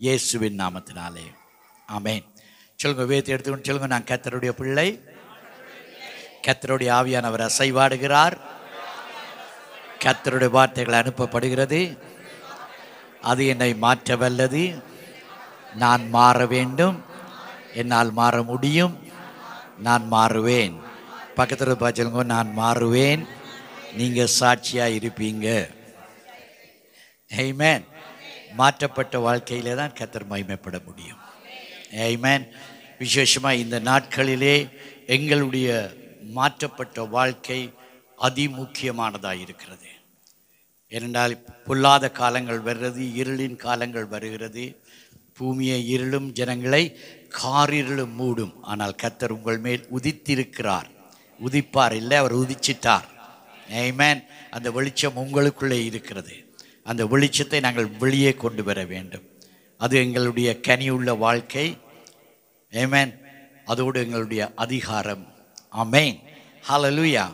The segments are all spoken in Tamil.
இயேசுவின் நாமத்தினாலே ஆமென். சொல்லுங்க, வேதத்தை எடுத்துக்கொண்டு சொல்லுங்க, நான் கர்த்தருடைய பிள்ளை, கர்த்தருடைய ஆவியானவர் அசைவாடுகிறார், கர்த்தருடைய வார்த்தைகள் அனுப்பப்படுகிறது, அது என்னை மாற்ற வல்லது, நான் மாற வேண்டும், என்னால் மாற முடியும், நான் மாறுவேன். பக்கத்தில் சொல்லுங்க, நான் மாறுவேன், நீங்கள் சாட்சியாக இருப்பீங்க. ஆமென். மாற்றப்பட்ட வாழ்க்கையிலே தான் கர்த்தர் மகிமைப்பட முடியும். ஆமென். விசேஷமாக இந்த நாட்களிலே எங்களுடைய மாற்றப்பட்ட வாழ்க்கை அதிமுக்கியமானதாக இருக்கிறது. ஏனென்றால் பொல்லாத காலங்கள் வருகிறது, இருளின் காலங்கள் வருகிறது. பூமியை இருளும், ஜனங்களை காரிருளும் மூடும். ஆனால் கர்த்தர் உங்கள் மேல் உதித்திருக்கிறார். உதிப்பார் இல்லை, அவர் உதிச்சிட்டார். ஆமென். அந்த வெளிச்சம் உங்களுக்குள்ளே இருக்கிறது. அந்த வெளிச்சத்தை நாங்கள் வெளியே கொண்டு வர வேண்டும். அது எங்களுடைய கனியுள்ள வாழ்க்கை. ஆமென். அதோடு எங்களுடைய அதிகாரம். ஆமென். ஹல்லேலூயா.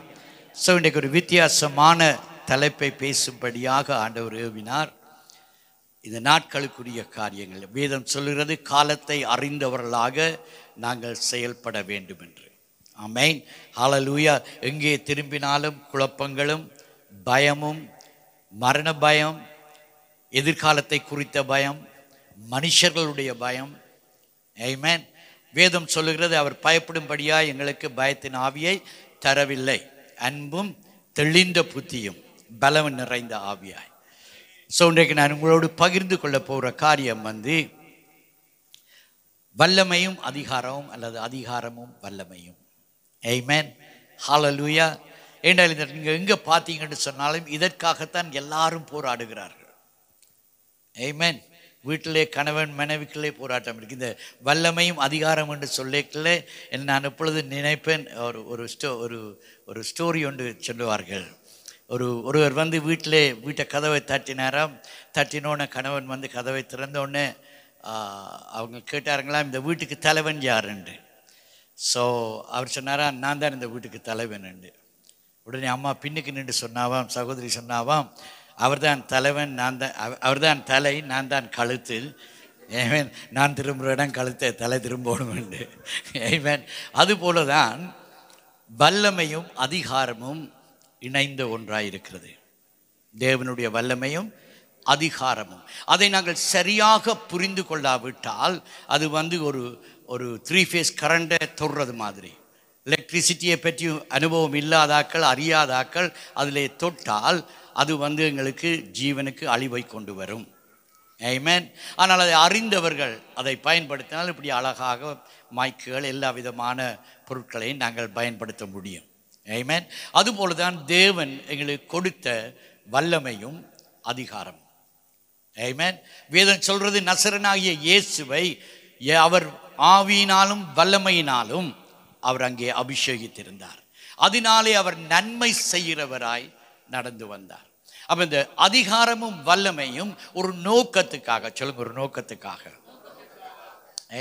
ஸோ இன்றைக்கு ஒரு வித்தியாசமான தலைப்பை பேசும்படியாக ஆண்டவர் ஏவினார். இந்த நாட்களுக்குரிய காரியங்கள் வேதம் சொல்லுகிறது, காலத்தை அறிந்தவர்களாக நாங்கள் செயல்பட வேண்டும் என்று. ஆமென். ஹல்லேலூயா. எங்கே திரும்பினாலும் குழப்பங்களும் பயமும், மரண பயம், எதிர்காலத்தை குறித்த பயம், மனுஷர்களுடைய பயம். ஆமென். வேதம் சொல்லுகிறது, அவர் பயப்படும்படியா எங்களுக்கு பயத்தின் ஆவியை தரவில்லை, அன்பும் தெளிந்த புத்தியும் பலம் நிறைந்த ஆவியாய். ஸோ இன்றைக்கு நான் உங்களோடு பகிர்ந்து கொள்ள போகிற காரியம் வல்லமையும் அதிகாரமும், அல்லது அதிகாரமும் வல்லமையும். ஆமென். ஹல்லேலூயா. ஏனென்றால் நீங்கள் எங்கே பார்த்தீங்கன்னு சொன்னாலும் இதற்காகத்தான் எல்லாரும் போராடுகிறார்கள். ஆமென். வீட்டிலே கணவன் மனைவிக்குள்ளே போராட்டம் இருக்குது. இந்த வல்லமையும் அதிகாரம் என்று சொல்லிக்கல நான் எப்பொழுது நினைப்பேன், ஒரு ஸ்டோரி ஒன்று சொல்லுவார்கள். ஒருவர் வீட்டை கதவை தட்டினோடனே கணவன் கதவை திறந்தோடனே அவங்க கேட்டாருங்களாம், இந்த வீட்டுக்கு தலைவன் யாருண்டு. ஸோ அவர் சொன்னாரா, நான் தான் இந்த வீட்டுக்கு தலைவன் உண்டு. உடனே அம்மா பின்னுக்கு நின்று சொன்னாவாம், சகோதரி சொன்னாவாம், அவர்தான் தலைவன், அவர்தான் தலை, நான் தான் கழுத்து. ஏமேன். நான் திரும்புகிற இடம் கழுத்தை, தலை திரும்பணும் உண்டு. ஏமேன். அதுபோல தான் வல்லமையும் அதிகாரமும் இணைந்த ஒன்றாயிருக்கிறது. தேவனுடைய வல்லமையும் அதிகாரமும் அதை நாங்கள் சரியாக புரிந்து கொள்ளாவிட்டால் அது ஒரு 3 ஃபேஸ் கரண்டை தொடுறது மாதிரி. எலக்ட்ரிசிட்டியை பற்றி அனுபவம் இல்லாதாக்கள், அறியாதாக்கள் அதிலே தொட்டால் அது எங்களுக்கு ஜீவனுக்கு அழிவை கொண்டு வரும். ஆமென். ஆனால் அதை அறிந்தவர்கள் அதை பயன்படுத்தினால் இப்படி அழகாக மைக்குகள், எல்லா விதமான பொருட்களையும் நாங்கள் பயன்படுத்த முடியும். ஆமென். அதுபோல தான் தேவன் எங்களுக்கு கொடுத்த வல்லமையும் அதிகாரம். ஆமென். வேதம் சொல்றது, நசரனாகிய இயேசுவை அவர் ஆவியினாலும் வல்லமையினாலும் அவர் அங்கே அபிஷேகித்திருந்தார். அதனாலே அவர் நன்மை செய்கிறவராய் நடந்து வந்தார். அப்ப இந்த அதிகாரமும் வல்லமையும் ஒரு நோக்கத்துக்காக, சொல்லுங்க, ஒரு நோக்கத்துக்காக.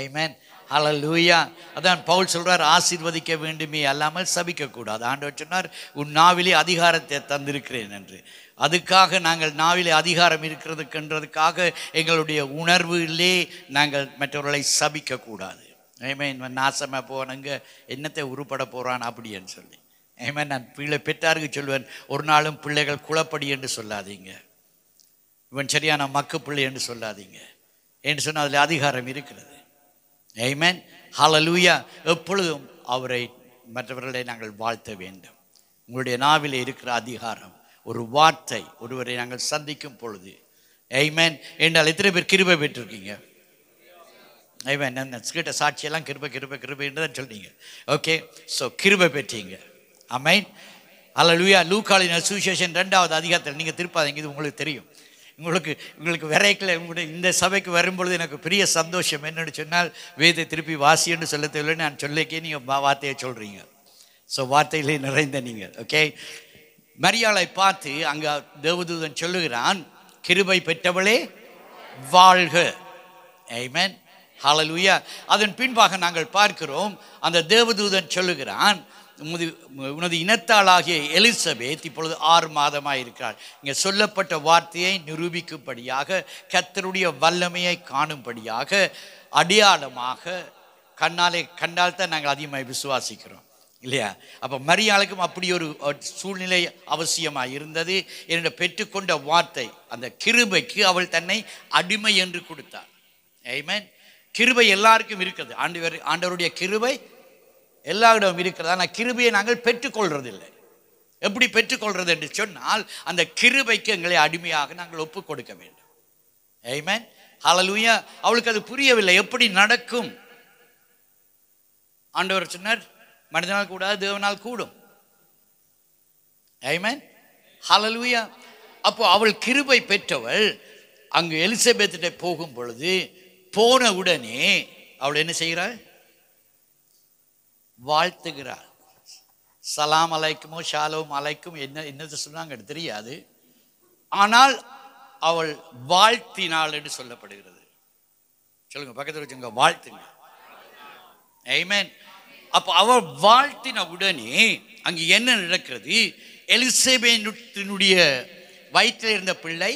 ஆமென். ஹல்லேலூயா. அதான் பவுல் சொல்றார், ஆசீர்வதிக்க வேண்டுமே அல்லாமல் சபிக்க கூடாது. ஆண்டவர் சொன்னார், உன் நாவிலே அதிகாரத்தை தந்திருக்கிறேன் என்று. அதுக்காக நாங்கள் நாவிலே அதிகாரம் இருக்கிறதுக்குன்றதுக்காக எங்களுடைய உணர்விலே நாங்கள் மற்றவர்களை சபிக்க கூடாது. ஆமென். நாசமா போனங்க என்னத்தை உருப்பட போறான் அப்படின்னு சொல்லி. ஆமென். நான் பிள்ளை பெற்றாருக்கு சொல்வேன், ஒரு நாளும் பிள்ளைகள் குளப்படி என்று சொல்லாதீங்க, இவன் சரியான மக்கு பிள்ளை என்று சொல்லாதீங்க என்று சொன்னால் அதில் அதிகாரம் இருக்கிறது. ஆமென். ஹல்லேலூயா. எப்பொழுதும் அவரை, மற்றவர்களை நாங்கள் வாழ்த்த வேண்டும். உங்களுடைய நாவிலே இருக்கிற அதிகாரம், ஒரு வார்த்தை ஒருவரை நாங்கள் சந்திக்கும் பொழுது. ஆமென். என்றால் எத்தனை பேர் கிருபை பெற்றிருக்கீங்க? ஆமென். கேட்ட சாட்சியெல்லாம் கிருபை கிருபை கிருபை என்று தான் சொல்றீங்க. ஓகே. ஸோ கிருபை பெற்றீங்க. ஆமென். ஹல்லேலூயா. லூக்காவின் சுவிசேஷம் 2வது அதிகாரத்தில் நீங்கள் திருப்பாதீங்க, இது உங்களுக்கு தெரியும். உங்களுக்கு விரைக்கல. உங்களுடைய இந்த சபைக்கு வரும்பொழுது எனக்கு பெரிய சந்தோஷம் என்னன்னு சொன்னால், வேதை திருப்பி வாசின்னு சொல்ல தேவையில்லை, நான் சொல்லிக்கே நீங்கள் வார்த்தையை சொல்கிறீங்க. ஸோ வார்த்தையிலே நிறைந்த நீங்கள். ஓகே. மரியாளை பார்த்து அங்கே தேவதூதன் சொல்லுகிறான், கிருபை பெற்றவளே வாழ்க. ஆமென். ஹல்லேலூயா. அதன் பின்பாக நாங்கள் பார்க்கிறோம், அந்த தேவதூதன் சொல்லுகிறான், உனது இனத்தாளாகிய எலிசபெத் இப்பொழுது 6 மாதமாக இருக்கிறார். இங்கே சொல்லப்பட்ட வார்த்தையை நிரூபிக்கும்படியாக, கர்த்தருடைய வல்லமையை காணும்படியாக, அடையாளமாக கண்ணாலே கண்டால்தான் நாங்கள் அதிகமாக விசுவாசிக்கிறோம் இல்லையா? அப்போ மரியாளுக்கும் அப்படி ஒரு சூழ்நிலை அவசியமாக இருந்தது. என்னோட பெற்றுக்கொண்ட வார்த்தை அந்த கிருபைக்கு அவள் தன்னை அடிமை என்று கொடுத்தார். ஆமென். கிருபை எல்லாருக்கும் இருக்குது. ஆண்டவருடைய கிருபை எல்லாரிடம் இருக்கிறது. ஆனால் கிருபையை நாங்கள் பெற்றுக்கொள்றதில்லை. எப்படி பெற்றுக்கொள்றது என்று சொன்னால், அந்த கிருபைக்கு எங்களை அடிமையாக நாங்கள் ஒப்புக் கொடுக்க வேண்டும். ஆமென். ஹல்லேலூயா. அவளுக்கு அது புரியவில்லை, எப்படி நடக்கும். ஆண்டவர் சொன்னார், மனிதனால் கூடாது, தேவனால் கூடும். ஆமென். ஹல்லேலூயா. அப்போ அவள் கிருபை பெற்றவள் அங்கு எலிசபெத்திட்ட போகும் பொழுது, போன உடனே அவள் என்ன செய்கிறாள்? வாழ்த்துகிறாள். சலாம் அலைக்குமோ ஷாலோம் அலைக்கும் என்னது சொன்னாங்க தெரியாது. ஆனால் அவள் வாழ்த்தினாள் என்று சொல்லப்படுகிறது. சொல்லுங்க, பக்கத்தில் வச்சுங்க, வாழ்த்துங்க. ஆமென். அப்போ அவள் வாழ்த்தின உடனே அங்கு என்ன நடக்கிறது? எலிசபெத்தினுடைய வயிற்றில் இருந்த பிள்ளை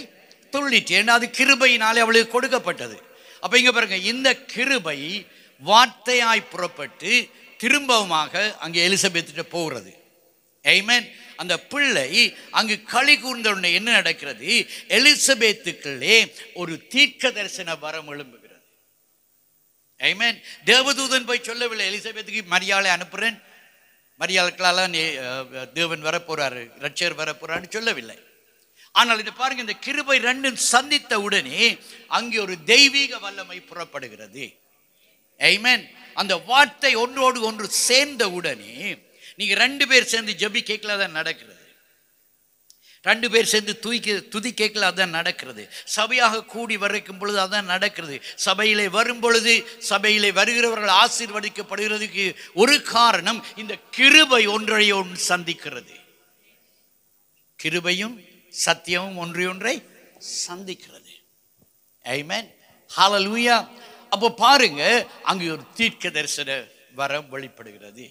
துள்ளிட்டு. ஏன்னா அது கிருபையினாலே அவளுக்கு கொடுக்கப்பட்டது. அப்போ இங்கே பாருங்க, இந்த கிருபை வார்த்தையாய் புறப்பட்டு திரும்பவுமாக அங்கே எலிசபெத்திட்ட போகிறது. ஆமென். அந்த பிள்ளை அங்கு களி கூர்ந்தவுடனே என்ன நடக்கிறது? எலிசபெத்துக்குள்ளே ஒரு தீர்க்க தரிசன வரம் எழும்புகிறது. ஆமென். தேவதூதன் போய் சொல்லவில்லை எலிசபெத்துக்கு, மரியாளை அனுப்புறேன், மரியாளுக்கெல்லாம் தேவன் வரப்போறாரு, ரட்சகர் வரப்போறான்னு சொல்லவில்லை. ஆனால் இதை பாருங்க, இந்த கிருபை ரெண்டும் சந்தித்த உடனே அங்கே ஒரு தெய்வீக வல்லமை புறப்படுகிறது. ஆமென். அந்த வார்த்தை ஒன்றோடு ஒன்று சேர்ந்த உடனே, நீங்க 2 பேர் சேர்ந்து ஜெபி கேட்கல, தான் நடக்கிறது. 2 பேர் சேர்ந்து துதி கேட்கல, அதான் நடக்கிறது. சபையாக கூடி வரைக்கும் பொழுது அதான் நடக்கிறது. சபையிலே வரும் பொழுது, சபையிலே வருகிறவர்கள் ஆசீர்வதிக்கப்படுகிறதுக்கு ஒரு காரணம், இந்த கிருபை ஒன்றைய ஒன்று சந்திக்கிறது. கிருபையும் சத்தியமும் ஒன்றை சந்திக்கிறது. ஆமென். ஹல்லேலூயா. அப்போ பாருங்க, அங்கு ஒரு தீர்க்க தரிசன வரம் வெளிப்படுகிறது.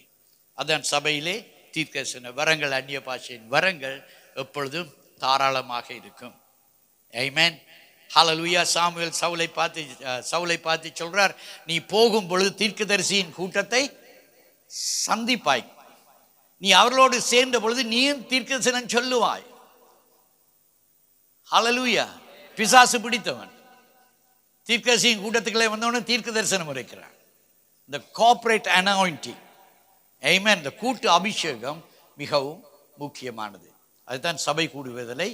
அதான் சபையிலே தீர்க்க தரிசன வரங்கள், அந்நிய பாஷையின் வரங்கள் எப்பொழுதும் தாராளமாக இருக்கும். ஆமென். ஹல்லேலூயா. சாமுவேல் சவுலை பார்த்து சொல்றார், நீ போகும் பொழுது தீர்க்கதரிசியின் கூட்டத்தை சந்திப்பாய், நீ அவர்களோடு சேர்ந்த பொழுது நீயும் தீர்க்கதரிசனம் சொல்லுவாய். ஹல்லேலூயா. பிசாசு பிடித்தவன் தீர்க்கதரிசியின் கூட்டத்துக்குள்ளே வந்தவன தீர்க்க தரிசனம் உரைக்கிறான். இந்த கார்ப்பரேட் அனாயிண்டிங். ஆமென். இந்த கூட்டு அபிஷேகம் மிகவும் முக்கியமானது. அதுதான் சபை கூடுவதை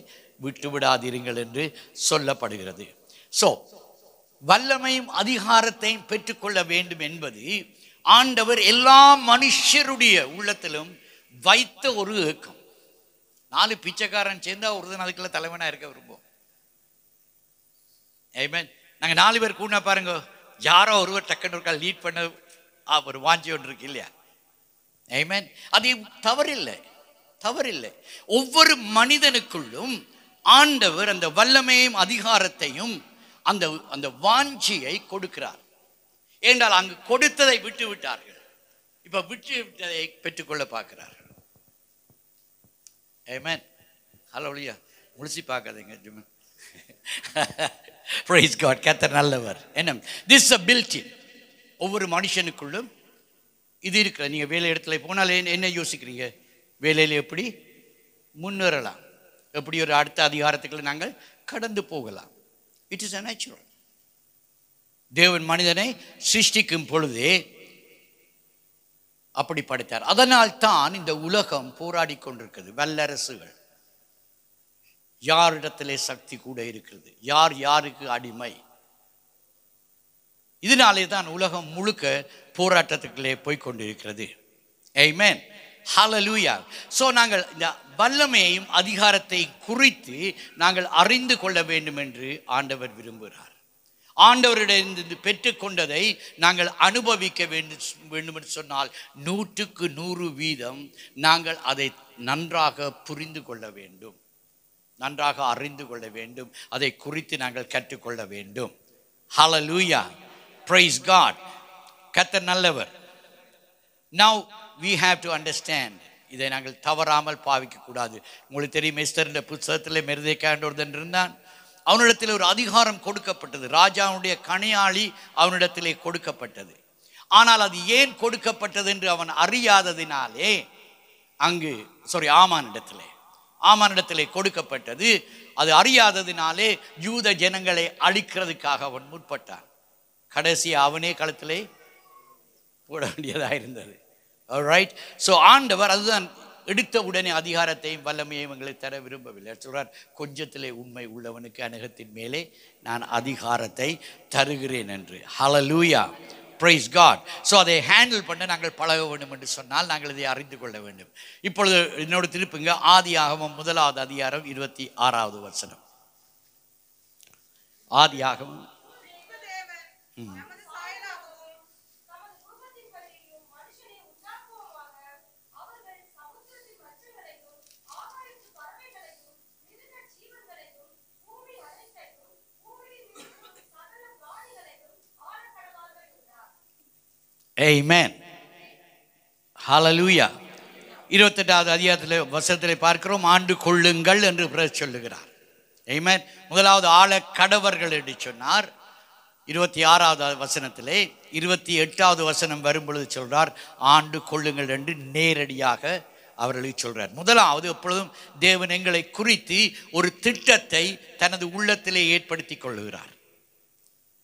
விட்டுவிடாதீர்கள் என்று சொல்லப்படுகிறது. ஸோ வல்லமையும் அதிகாரத்தையும் பெற்றுக்கொள்ள வேண்டும் என்பது ஆண்டவர் எல்லா மனுஷருடைய உள்ளத்திலும் வைத்த ஒரு ஏக்கம். 4 பிச்சைக்காரன் சேர்ந்தா ஒருத்தன் அதுக்குள்ள தலைவனா இருக்க விரும்பும். ஆமென். நாங்கள் 4 பேர் கூடனா பாருங்க, யாரோ ஒருவர் டக்குன்னு இருக்கா லீட் பண்ண ஒரு வாஞ்சி ஒன்று இருக்கு இல்லையா? ஆமென். அது தவறில்லை. ஒவ்வொரு மனிதனுக்குள்ளும் ஆண்டவர் அந்த வல்லமையும் அதிகாரத்தையும் அந்த வாஞ்சியை கொடுக்கிறார். ஏனென்றால் அங்கு கொடுத்ததை விட்டு விட்டார்கள், இப்ப விட்டு விட்டதை பெற்றுக்கொள்ள பார்க்கிறார்கள். ஆமென். ஹல்லேலூயா. முழிச்சு பார்க்காதீங்க. Praise God. கர்த்தர் நல்லவர். என்ன திஸ் a built-in. ஒவ்வொரு மனுஷனுக்குள்ளும் இது இருக்கிற. நீங்க வேலை இடத்துல போனால் என்ன யோசிக்கிறீங்க? வேலையில் எப்படி முன்னேறலாம், எப்படி ஒரு அடுத்த அதிகாரத்துக்குள்ள நாங்கள் கடந்து போகலாம். It is a natural. தேவன் மனிதனை சிருஷ்டிக்கும் பொழுதே அப்படி படைத்தார். அதனால் தான் இந்த உலகம் போராடி கொண்டிருக்கிறது. வல்லரசுகள், யாரிடத்திலே சக்தி கூட இருக்கிறது, யார் யாருக்கு அடிமை. இதனாலே தான் உலகம் முழுக்க போராட்டத்துக்குள்ளே போய்கொண்டிருக்கிறது. ஆமென். ஹல்லேலூயா. ஸோ நாங்கள் இந்த வல்லமையையும் அதிகாரத்தை குறித்து நாங்கள் அறிந்து கொள்ள வேண்டும் என்று ஆண்டவர் விரும்புகிறார். ஆண்டவரிடம் பெற்றுக்கொண்டதை நாங்கள் அனுபவிக்க வேண்டும் என்று சொன்னால் 100க்கு 100% நாங்கள் அதை நன்றாக புரிந்து கொள்ள வேண்டும், நன்றாக அறிந்து கொள்ள வேண்டும், அதை குறித்து நாங்கள் கற்றுக்கொள்ள வேண்டும். ஹல்லேலூயா. Praise God. கர்த்தர் நல்லவர். Now we have to understand, இதை நாங்கள் தவறாமல் பாவிக்க கூடாது. உங்களுக்கு தெரியும், எஸ்தரின் புத்தகத்திலே மெர்தெக்காய் ஒருத்தன் இருந்தான். அவனிடத்தில் ஒரு அதிகாரம் கொடுக்கப்பட்டது. ராஜாவுடைய கணையாளி அவனிடத்திலே கொடுக்கப்பட்டது. ஆனால் அது ஏன் கொடுக்கப்பட்டது என்று அவன் அறியாததினாலே ஆமானிடத்திலே கொடுக்கப்பட்டது. அது அறியாததினாலே யூத ஜனங்களை அழிக்கிறதுக்காக அவன் முற்பட்டான். கடைசியா அவனே களத்திலே போட வேண்டியதாக இருந்தது. ரைட். ஸோ ஆண்டவர் அதுதான் எடுத்த உடனே அதிகாரத்தையும் வல்லமையையும் எங்களுக்கு தர விரும்பவில்லை. சொல்றார், கொஞ்சத்திலே உண்மை உள்ளவனுக்கு அநேகத்தின் மேலே நான் அதிகாரத்தை தருகிறேன் என்று. ஹல்லேலூயா, பிரைஸ் காட். ஸோ அதை ஹேண்டில் பண்ண நாங்கள் பழக வேண்டும் என்று சொன்னால் நாங்கள் இதை அறிந்து கொள்ள வேண்டும். இப்பொழுது என்னோட திருப்புங்க ஆதியாகமம் 1வது அதிகாரம் 26வது வசனம். ஆதியாகமம் Amen. Hallelujah. 28வது அதிகாரத்திலே வசனத்திலே பார்க்கிறோம், ஆண்டு கொள்ளுங்கள் என்று சொல்லுகிறார். Amen. முதலாவது ஆள கடவர்கள் என்று சொன்னார் 26வது வசனத்திலே. 28வது வசனம் வரும்பொழுது சொல்றார், ஆண்டு கொள்ளுங்கள் என்று நேரடியாக அவர்களுக்கு சொல்றார். முதலாவது, எப்பொழுதும் தேவன் எங்களை குறித்து ஒரு திட்டத்தை தனது உள்ளத்திலே ஏற்படுத்தி கொள்ளுகிறார்.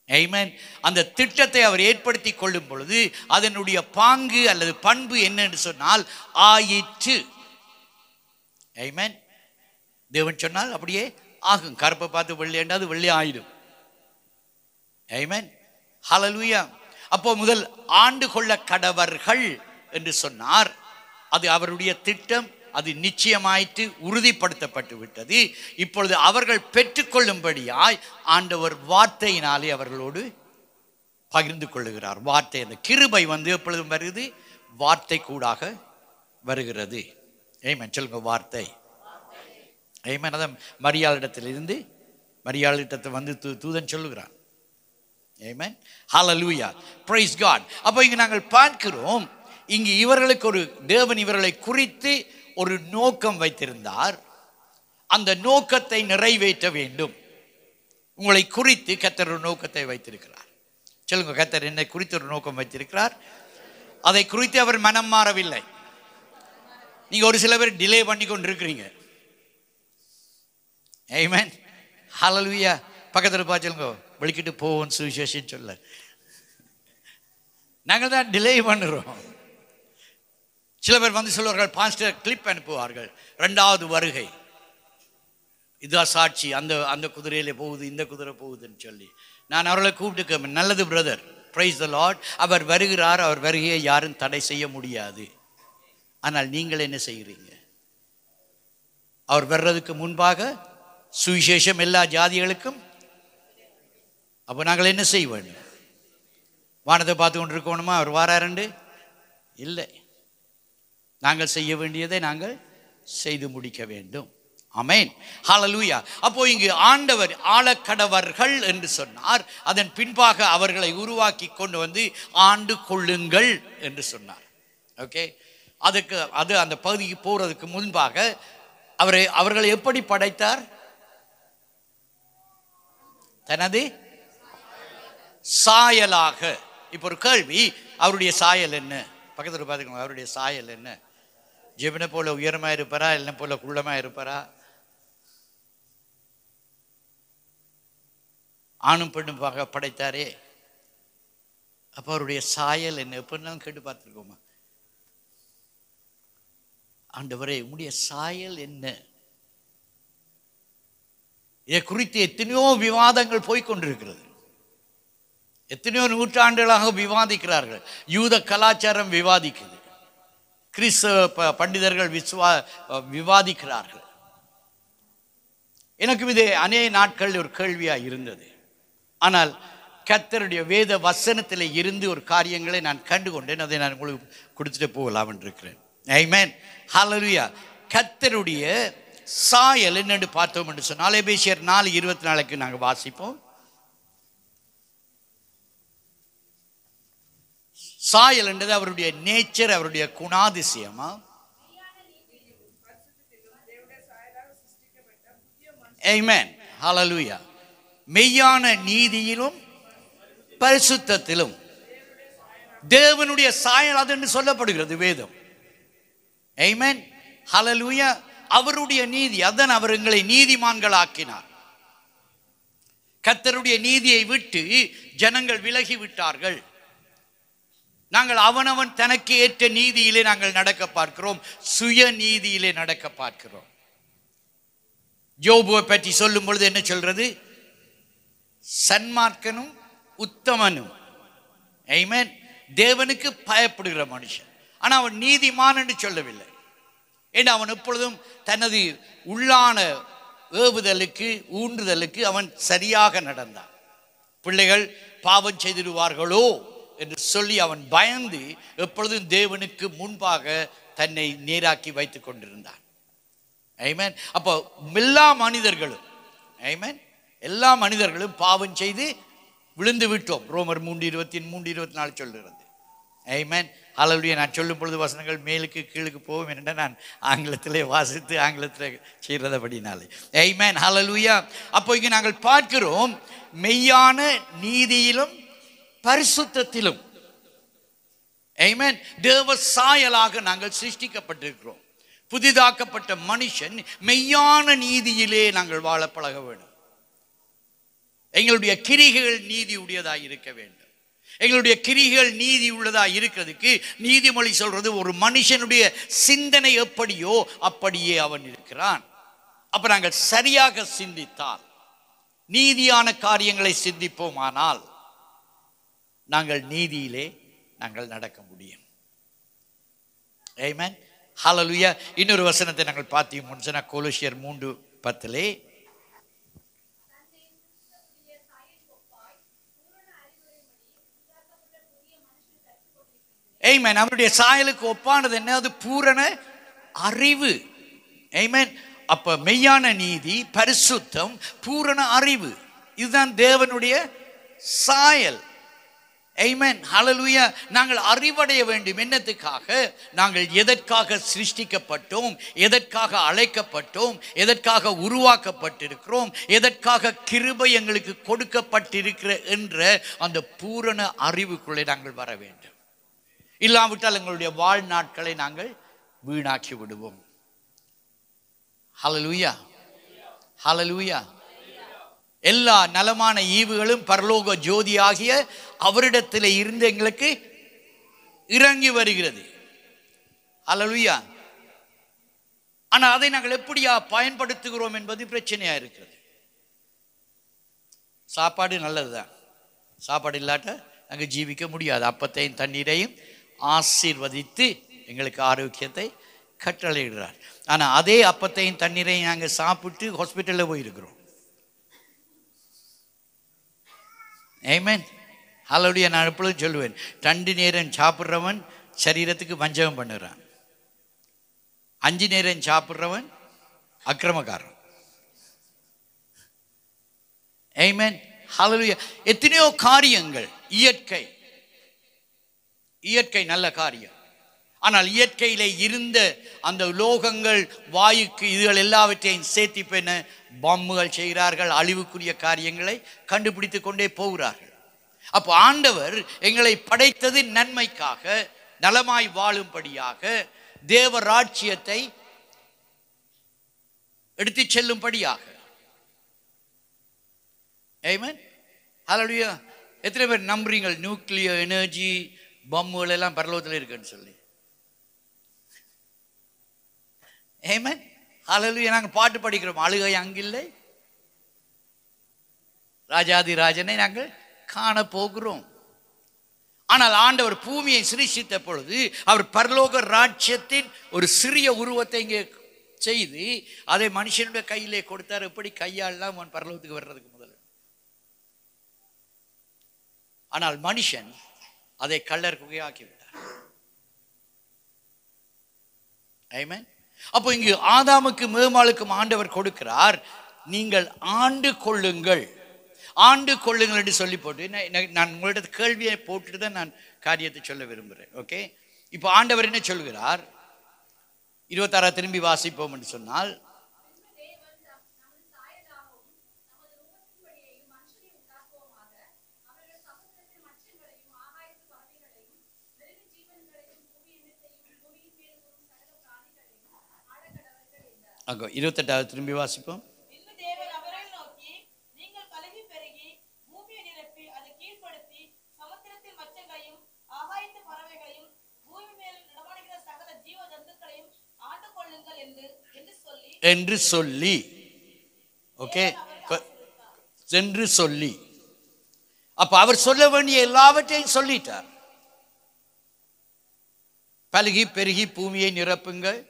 ஆமென். அந்த திட்டத்தை அவர் ஏற்படுத்தி கொள்ளும் பொழுது அதனுடைய பாங்கு அல்லது பண்பு என்ன என்று சொன்னால் ஆயிற்று. ஆமென். தேவன் சொன்னால் அப்படியே ஆகும். கருப்பை பார்த்து வெள்ளை என்றால் அது வெள்ளை ஆயிடும். ஆமென். ஹல்லேலூயா. அப்போ முதல் ஆண்டு கொள்ள கடவர்கள் என்று சொன்னார். அது அவருடைய திட்டம், அது நிச்சயமாயிட்டு உறுதிப்படுத்தப்பட்டு விட்டது. இப்பொழுது அவர்கள் பெற்றுக்கொள்ளும்படியாய் ஆண்டவர் வார்த்தையினாலே அவர்களோடு பகிர்ந்து கொள்ளுகிறார். வார்த்தை, அந்த கிருபை எப்பொழுதும் வருகிறது, வார்த்தை கூடாக வருகிறது. ஆமென். சொல்லுங்க, வார்த்தை. ஆமென். அதான் மரியாளிடத்திலிருந்து மரியாளிடத்தை தூதன் சொல்லுகிறான். ஆமென். ஹல்லேலூயா, பிரைஸ் காட். அப்போ இங்கு நாங்கள் பார்க்கிறோம், இங்கு இவர்களுக்கு ஒரு தேவன் இவர்களை குறித்து ஒரு நோக்கம் வைத்திருந்தார். அந்த நோக்கத்தை நிறைவேற்ற வேண்டும். உங்களை குறித்து கர்த்தர் ஒரு நோக்கத்தை வைத்திருக்கிறார். சொல்லுங்க, கர்த்தர் என்னை குறித்து ஒரு நோக்கம் வைத்திருக்கிறார். அதை குறித்து அவர் மனம் மாறவில்லை. நீங்க ஒரு சில பேர் டிலே பண்ணி கொண்டு இருக்கிறீங்க. ஆமென். ஹல்லேலூயா. பக்கத்தில் பார்த்து சொல்லுங்க, வெளிக்கிட்டு போவோம் சுவிசேஷம் சொல்ல. நாங்கள் தான் டிலே பண்ணுறோம். சில பேர் சொல்லுவார்கள், பாஸ்டர் கிளிப் அனுப்புவார்கள், 2வது வருகை இதுதான் சாட்சி, அந்த குதிரையிலே போகுது, இந்த குதிரை போகுதுன்னு சொல்லி. நான் அவர்களை கூப்பிட்டு, நல்லது பிரதர், பிரைஸ் தி லார்ட், அவர் வருகிறார், அவர் வருகையை யாரும் தடை செய்ய முடியாது. ஆனால் நீங்கள் என்ன செய்கிறீங்க? அவர் வர்றதுக்கு முன்பாக சுவிசேஷம் எல்லா ஜாதிகளுக்கும். அப்போ நாங்கள் என்ன செய்ய வேண்டும்? வானத்தை பார்த்து கொண்டு இருக்கணுமா அவர் வாராருண்டு? இல்லை. நாங்கள் செய்ய வேண்டியதை நாங்கள் செய்து முடிக்க வேண்டும். ஆமென். ஹல்லேலூயா. அப்போ இங்கு ஆண்டவர் ஆளக்கடவர்கள் என்று சொன்னார். அதன் பின்பாக அவர்களை உருவாக்கி கொண்டு ஆண்டு கொள்ளுங்கள் என்று சொன்னார். ஓகே. அது அந்த பகுதிக்கு போறதுக்கு முன்பாக அவர்களை எப்படி படைத்தார்? தனது சாயலாக. இப்போ ஒரு கேள்வி, அவருடைய சாயல் என்ன? பக்கத்தில் பார்த்துக்கணும், அவருடைய சாயல் என்ன? ஜெபனை போல உயரமாக இருப்பாரா, இல்லை போல குள்ளமாக இருப்பாரா? ஆணும் பெண்ணும் படைத்தாரே, அப்போ அவருடைய சாயல் என்ன? எப்படினாலும் கேட்டு பார்த்துருக்கோமா? ஆண்டவரே, உம்முடைய சாயல் என்ன? இதை குறித்து எத்தனையோ விவாதங்கள் போய்கொண்டிருக்கிறது. எத்தனையோ நூற்றாண்டுகளாக விவாதிக்கிறார்கள். யூத கலாச்சாரம் விவாதிக்குது, கிறிஸ்தவ பண்டிதர்கள் விவாதிக்கிறார்கள். எனக்கும் இது அநேக நாட்கள் ஒரு கேள்வியாக இருந்தது. ஆனால் கர்த்தருடைய வேத வசனத்தில் இருந்து ஒரு காரியங்களை நான் கண்டுகொண்டேன். அதை நான் உங்களுக்கு கொடுத்துட்டு போகலாம் என்று இருக்கிறேன். ஆமென். ஹல்லேலூயா. கர்த்தருடைய சாயல் என்னென்று பார்த்தோம் என்று சொன்னால் எபேசியர் 4:24 நாங்கள் வாசிப்போம். சாயல் என்றது அவருடைய நேச்சர், அவருடைய குணாதிசயமா. ஆமென், ஹல்லேலூயா. மெய்யான நீதியிலும் பரிசுத்தத்திலும் தேவனுடைய சாயல் அது என்று சொல்லப்படுகிறது வேதம். ஆமென், ஹல்லேலூயா. அவருடைய நீதி, அதான் அவர் எங்களை நீதிமான்கள் ஆக்கினார். கர்த்தருடைய நீதியை விட்டு ஜனங்கள் விலகி விட்டார்கள். நாங்கள் அவனவன் தனக்கு ஏற்ற நீதியிலே நாங்கள் நடக்க பார்க்கிறோம், சுய நீதியிலே நடக்க பார்க்கிறோம். யோபுவை பற்றி சொல்லும் பொழுது என்ன சொல்றது? சன்மார்க்கனும் உத்தமனும். ஆமென். தேவனுக்கு பயப்படுகிற மனுஷன். ஆனா அவன் நீதிமான் என்று சொல்லவில்லை. ஏன்னா அவன் எப்பொழுதும் தனது உள்ளான ஏவுதலுக்கு ஊன்றுதலுக்கு அவன் சரியாக நடந்தான். பிள்ளைகள் பாவம் செய்திடுவார்களோ என்று சொல்லி அவன் பயந்து எப்பொழுதும் தேவனுக்கு முன்பாக தன்னை நேராக்கி வைத்துக் கொண்டிருந்தான். ஆமென். அப்போ எல்லா மனிதர்களும், ஆமென், எல்லா மனிதர்களும் பாவம் செய்து விழுந்து விட்டோம். ரோமர் 3:23-24 சொல்கிறது. ஆமென், ஹல்லேலூயா. நான் சொல்லும் பொழுது வசனங்கள் மேலுக்கு கீழுக்கு போகும் என்ற நான் ஆங்கிலத்திலே வாசித்து ஆங்கிலத்தில் செய்கிறதபடினாலே. ஆமென், ஹல்லேலூயா. அப்போ இங்கே நாங்கள் பார்க்கிறோம், மெய்யான நீதியிலும் பரிசுத்தத்திலும், ஆமென், தேவ சாயலாக நாங்கள் சிருஷ்டிக்கப்பட்டிருக்கிறோம். புதிதாக்கப்பட்ட மனுஷன் மெய்யான நீதியிலே நாங்கள் வாழ பழக வேண்டும். எங்களுடைய கிரிகள் நீதி உடையதாக இருக்க வேண்டும். எங்களுடைய கிரிகள் நீதி உள்ளதாக இருக்கிறதுக்கு நீதிமொழி சொல்றது, ஒரு மனுஷனுடைய சிந்தனை எப்படியோ அப்படியே அவன் இருக்கிறான். அப்ப நாங்கள் சரியாக சிந்தித்தால், நீதியான காரியங்களை சிந்திப்போமானால் நாங்கள் நீதியிலே நாங்கள் நடக்க முடியும். ஆமென், ஹல்லேலூயா. இன்னொரு வசனத்தை நாங்கள் பார்த்தோம், கொலோசியர் 3:10. ஆமென். அவருடைய சாயலுக்கு ஒப்பானது என்ன? அது பூரண அறிவு. ஆமென். அப்ப மெய்யான நீதி, பரிசுத்தம், பூரண அறிவு, இதுதான் தேவனுடைய சாயல். ஆமென், ஹல்லேலூயா. நாங்கள் அறிவடைய வேண்டும். என்னத்துக்காக? நாங்கள் எதற்காக சிருஷ்டிக்கப்பட்டோம், எதற்காக அழைக்கப்பட்டோம், எதற்காக உருவாக்கப்பட்டிருக்கிறோம், எதற்காக கிருபை எங்களுக்கு கொடுக்கப்பட்டிருக்கிற என்ற அந்த பூரண அறிவுக்குள்ளே நாங்கள் வர வேண்டும். இல்லாவிட்டால் எங்களுடைய வாழ்நாட்களை நாங்கள் வீணாக்கி விடுவோம். ஹல்லேலூயா, ஹல்லேலூயா. எல்லா நலமான ஈவுகளும் பரலோக ஜோதியாகிய அவரிடத்தில் இருந்து எங்களுக்கு இறங்கி வருகிறது. ஹல்லேலூயா. ஆனா அதை நாங்கள் எப்படியா பயன்படுத்துகிறோம் என்பது பிரச்சனையா இருக்கிறது. சாப்பாடு நல்லதுதான், சாப்பாடு இல்லாட்ட நாங்கள் ஜீவிக்க முடியாது. அப்பத்தையும் தண்ணீரையும் ஆசீர்வதித்து எங்களுக்கு ஆரோக்கியத்தை கட்டளையிடுறார். ஆனா அதே அப்பத்தையும் தண்ணீரையும் நாங்கள் சாப்பிட்டு ஹாஸ்பிட்டலில் போயிருக்கிறோம். ஆமென், ஹல்லேலூயா. நான் எப்பொழுதும் சொல்லுவேன், 2 நேரம் சாப்பிட்றவன் சரீரத்துக்கு வஞ்சகம் பண்ணுறான், 5 நேரம் சாப்பிட்றவன் அக்கிரமக்காரன். ஆமென், ஹல்லேலூயா. எத்தனையோ காரியங்கள் இயற்கை நல்ல காரியம். ஆனால் இயற்கையிலே இருந்த அந்த உலோகங்கள், வாயுக்கு, இதுகள் எல்லாவற்றையும் சேர்த்து பெண்ண பாம்புகள் செய்கிறார்கள், அழிவுக்குரிய காரியங்களை கண்டுபிடித்து கொண்டே போகிறார்கள். அப்போ ஆண்டவர் எங்களை படைத்தது நன்மைக்காக, நலமாய் வாழும்படியாக, தேவ ராஜ்யத்தை எடுத்து செல்லும்படியாக. ஆமென், ஹல்லேலூயா. எத்தனை பேர் நம்புறீங்க நியூக்ளியர் எனர்ஜி பாம்புகள் எல்லாம் பரலோகத்தில் இருக்குன்னு சொல்லி? ஆமென், ஹல்லேலூயா. நாங்கள் பாட்டு படிக்கிறோம், அழுகை அங்கில்லை, ராஜாதி ராஜனை நாங்கள் காண போகிறோம். ஆனால் ஆண்டவர் பூமியை சிருஷ்டித்த பொழுது அவர் பரலோக ராஜ்யத்தின் ஒரு சிறிய உருவத்தை இங்கே செய்து அதை மனுஷனுடைய கையிலே கொடுத்தார். எப்படி? கையாளலாம் அவன் பரலோகத்துக்கு வர்றதுக்கு முதல்ல. ஆனால் மனுஷன் அதை கள்ளர் குகையாக்கி விட்டார். ஆமென். அப்போ இங்கு ஆதாமுக்கு மேமாளுக்கும் ஆண்டவர் கொடுக்கிறார், நீங்கள் ஆண்டு கொள்ளுங்கள். ஆண்டு கொள்ளுங்கள் என்று சொல்லி போட்டு நான் உங்கள்ட்ட கேள்வியை போட்டுட்டு தான் நான் காரியத்தை சொல்ல விரும்புகிறேன். ஓகே, இப்போ ஆண்டவர் என்ன சொல்கிறார்? 26 திரும்பி வாசிப்போம் என்று சொன்னால், அங்கே 28 திரும்பி வாசிப்போம். என்று சொல்லி, ஓகே, என்று சொல்லி, அப்ப அவர் சொல்ல வேண்டிய எல்லாவற்றையும் சொல்லிட்டார். பலுகி பெருகி பூமியை நிரப்புங்கள்,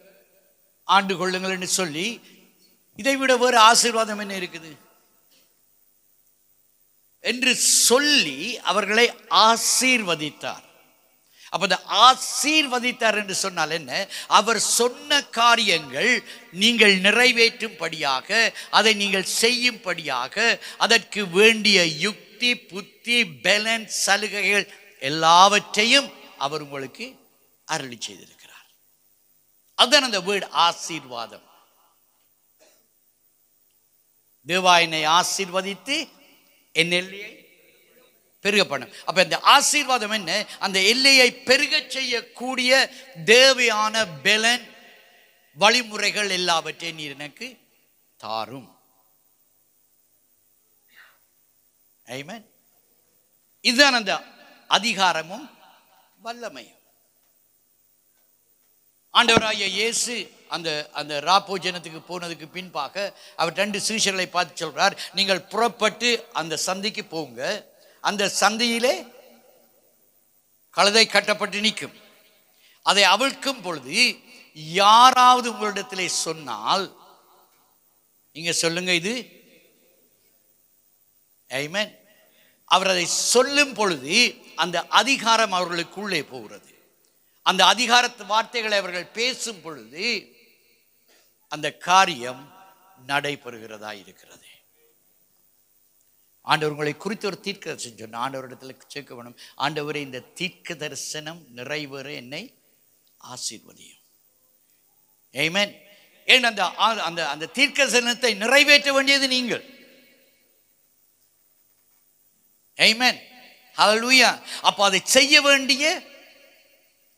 ஆண்டு கொள்ளுங்கள் என்று சொல்லி, இதை விட வேறு ஆசீர்வாதம் என்ன இருக்குது என்று சொல்லி அவர்களை ஆசீர்வதித்தார். அப்ப இந்த ஆசீர்வதித்தார் என்று சொன்னால் என்ன? அவர் சொன்ன காரியங்கள் நீங்கள் நிறைவேற்றும்படியாக, அதை நீங்கள் செய்யும்படியாக, அதற்கு வேண்டிய யுக்தி புத்தி பேலன்ஸ் சலுகைகள் எல்லாவற்றையும் அவர் உங்களுக்கு அருளி செய்திருக்கிறார். அதுதான் அந்த வேர்ட் ஆசீர்வாதம். தேவா என்னை ஆசீர்வதித்து என் எல்லையை பெருக பண்ணும். அப்ப இந்த ஆசீர்வாதம் என்ன? அந்த எல்லையை பெருக செய்யக்கூடிய தேவையான பலன் வழிமுறைகள் எல்லாவற்றையும் நீர் எனக்கு தாரும். ஆமென். இதுதான் அந்த அதிகாரமும் வல்லமையும். ஆண்டவராகிய இயேசு அந்த ராப்போஜனத்துக்கு போனதுக்கு பின்பாக அவர் 2 சீஷர்களை பார்த்து சொல்றார், நீங்கள் புறப்பட்டு அந்த சந்தைக்கு போங்க, அந்த சந்தையிலே கழுதை கட்டப்பட்டு நிற்கும், அதை அவிழ்க்கும் பொழுது யாராவது உங்களிடத்திலே சொன்னால் நீங்க சொல்லுங்க இது. ஆமென். அவர் அதை சொல்லும் பொழுது அந்த அதிகாரம் அவர்களுக்குள்ளே போகிறது. அந்த அதிகாரத்து வார்த்தைகளை அவர்கள் பேசும் பொழுது அந்த காரியம் நடைபெறுகிறதா இருக்கிறது. ஆண்டவர் உங்களை குறித்து ஒரு தீர்க்க தரிசனம் சொன்ன ஆண்டவரிடத்தில் சேர்க்க வேணும். ஆண்டவரே, இந்த தீர்க்க தரிசனம் நிறைவேற என்னை ஆசீர்வதியும். ஆமென். ஏன் அந்த தீர்க்க தரிசனத்தை நிறைவேற்ற வேண்டியது நீங்கள். ஆமென். ஹல்லேலூயா. அப்ப அதை செய்ய வேண்டிய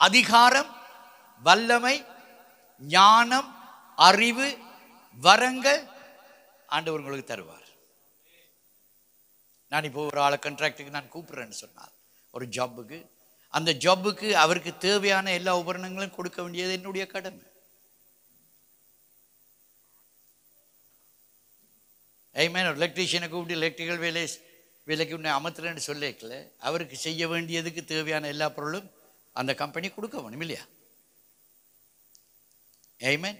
அதிகாரம், வல்லமை, ஞானம், அறிவு, வரங்கள் ஆண்டவர் உங்களுக்கு தருவார். நான் இப்போ ஒரு ஆளை கான்ட்ராக்டுக்கு நான் கூப்பிடுறேன்னு சொன்னால், ஒரு ஜாப்புக்கு, அந்த ஜாப்புக்கு அவருக்கு தேவையான எல்லா உபகரணங்களும் கொடுக்க வேண்டியது என்னுடைய கடமை. ஆமென். ஒரு எலக்ட்ரீஷியனை கூப்பிட்டு எலக்ட்ரிக்கல் வேலைக்கு உன்னை அமர்த்துறேன்னு சொல்லிக்கல, அவருக்கு செய்ய வேண்டியதுக்கு தேவையான எல்லா பொருளும் அந்த கம்பெனி கொடுக்க வேணும் இல்லையா? ஆமென்.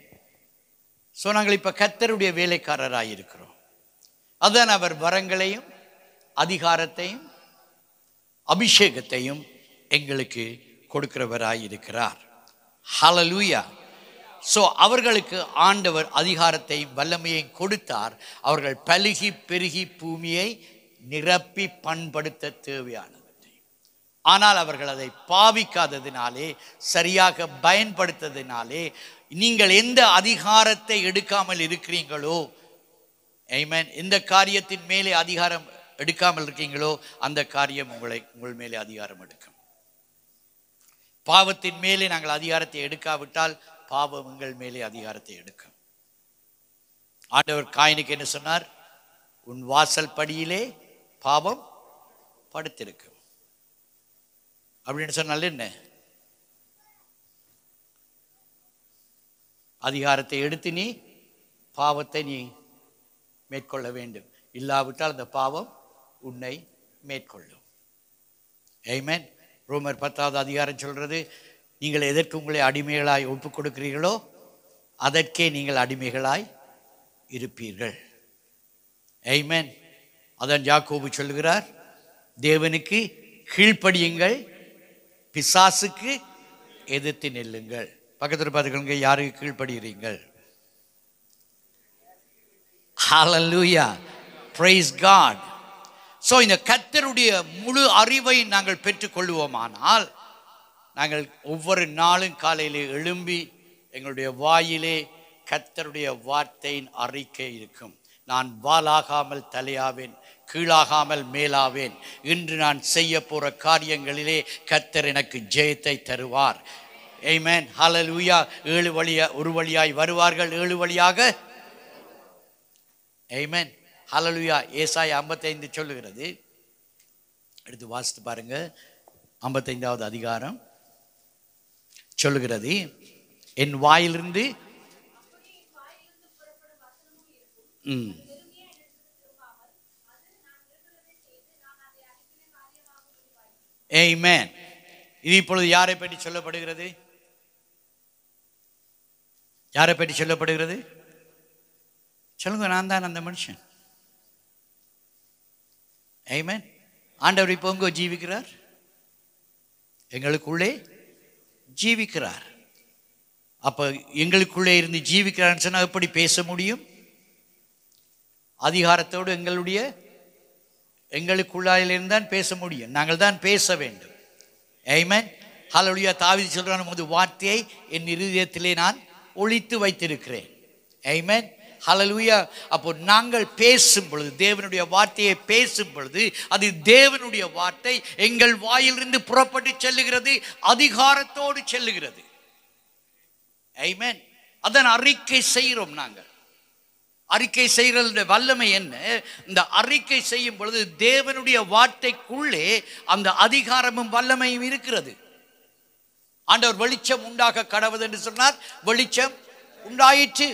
ஸோ நாங்கள் இப்போ கர்த்தருடைய வேலைக்காரராக இருக்கிறோம். அதுதான் அவர் வரங்களையும் அதிகாரத்தையும் அபிஷேகத்தையும் எங்களுக்கு கொடுக்கிறவராய் இருக்கிறார். ஹல்லேலூயா. ஸோ அவர்களுக்கு ஆண்டவர் அதிகாரத்தையும் வல்லமையையும் கொடுத்தார். அவர்கள் பலுகி பெருகி பூமியை நிரப்பி பண்படுத்த தேவையானது. ஆனால் அவர்கள் அதை பாவிக்காததினாலே, சரியாக பயன்படுத்ததினாலே, நீங்கள் எந்த அதிகாரத்தை எடுக்காமல் இருக்கிறீங்களோ, ஆமென், எந்த காரியத்தின் மேலே அதிகாரம் எடுக்காமல் இருக்கீங்களோ அந்த காரியம் உங்கள் மேலே அதிகாரம் எடுக்கும். பாவத்தின் மேலே நாங்கள் அதிகாரத்தை எடுக்காவிட்டால் பாவம் உங்கள் மேலே அதிகாரத்தை எடுக்கும். ஆண்டவர் காயினுக்கு என்ன சொன்னார்? உன் வாசல் படியிலே பாவம் படுத்திருக்கும் அப்படின்னு சொன்னால என்ன? அதிகாரத்தை எடுத்து நீ பாவத்தை நீ மேற்கொள்ள வேண்டும். இல்லாவிட்டால் அந்த பாவம் உன்னை மேற்கொள்ளும். ஆமென். ரோமர் 10வது அதிகாரம் சொல்றது, நீங்கள் எதற்கு உங்களை அடிமைகளாய் ஒப்புக் கொடுக்கிறீர்களோ அதற்கே நீங்கள் அடிமைகளாய் இருப்பீர்கள். ஆமென். அதான் யாக்கோபு சொல்லுகிறார், தேவனுக்கு கீழ்ப்படியுங்கள், பிசாசுக்கு எதிர்த்து நில்லுங்கள். பக்கத்தில் பார்த்துக்கோங்க, யாருக்கு கீழ்ப்படுகிறீர்கள்? ஹல்லேலூயா. Praise God. ஸோ இந்த கர்த்தருடைய முழு அறிவை நாங்கள் பெற்றுக்கொள்வோமானால், நாங்கள் ஒவ்வொரு நாளும் காலையிலே எழும்பி எங்களுடைய வாயிலே கர்த்தருடைய வார்த்தையின் அறிக்கை இருக்கும். நான் வாலாகாமல் தலையாவேன், கீழாகாமல் மேலாவேன். இன்று நான் செய்ய போற காரியங்களிலே கர்த்தர் எனக்கு ஜெயத்தை தருவார். ஆமென், ஹல்லேலூயா. 7 வழியா ஒரு வழியாய் வருவார்கள், 7 வழியாக. ஆமென், ஹல்லேலூயா. ஏசாயா 55 சொல்லுகிறது. எடுத்து வாசித்து பாருங்க. 55வது அதிகாரம் சொல்லுகிறது, என் வாயிலிருந்து ஆமென். இது இப்பொழுது யாரை பற்றி சொல்லப்படுகிறது? யாரை பற்றி சொல்லப்படுகிறது? சொல்லுங்க. நான் தான் அந்த மனுஷன். ஆமென். ஆண்டவர் இப்போ எங்க ஜீவிக்கிறார்? எங்களுக்குள்ளே ஜீவிக்கிறார். அப்ப எங்களுக்குள்ளே இருந்து ஜீவிக்கிறார்னு சொன்னா எப்படி பேச முடியும்? அதிகாரத்தோடு எங்களுக்குள்ளாயிலிருந்தான் பேச முடியும். நாங்கள் தான் பேச வேண்டும். ஆமென், ஹல்லேலூயா. தாவீது சொல்றான், உமது வார்த்தையை என் இருதயத்திலே நான் ஒளித்து வைத்திருக்கிறேன். ஆமென், ஹல்லேலூயா. அப்போ நாங்கள் பேசும் பொழுது, தேவனுடைய வார்த்தையை பேசும் பொழுது, அது தேவனுடைய வார்த்தை எங்கள் வாயிலிருந்து புறப்பட்டு செல்லுகிறது, அதிகாரத்தோடு செல்லுகிறது. ஆமென். அதன் அறிக்கை செய்கிறோம். நாங்கள் அறிக்கை செய்கிற வல்லமை என்ன? இந்த அறிக்கை செய்யும் பொழுது தேவனுடைய வார்த்தைக்குள்ளே அந்த அதிகாரமும் வல்லமையும் இருக்கிறது. ஆண்டவர் வெளிச்சம் உண்டாக கடவுது என்று சொன்னார், வெளிச்சம் உண்டாயிற்று.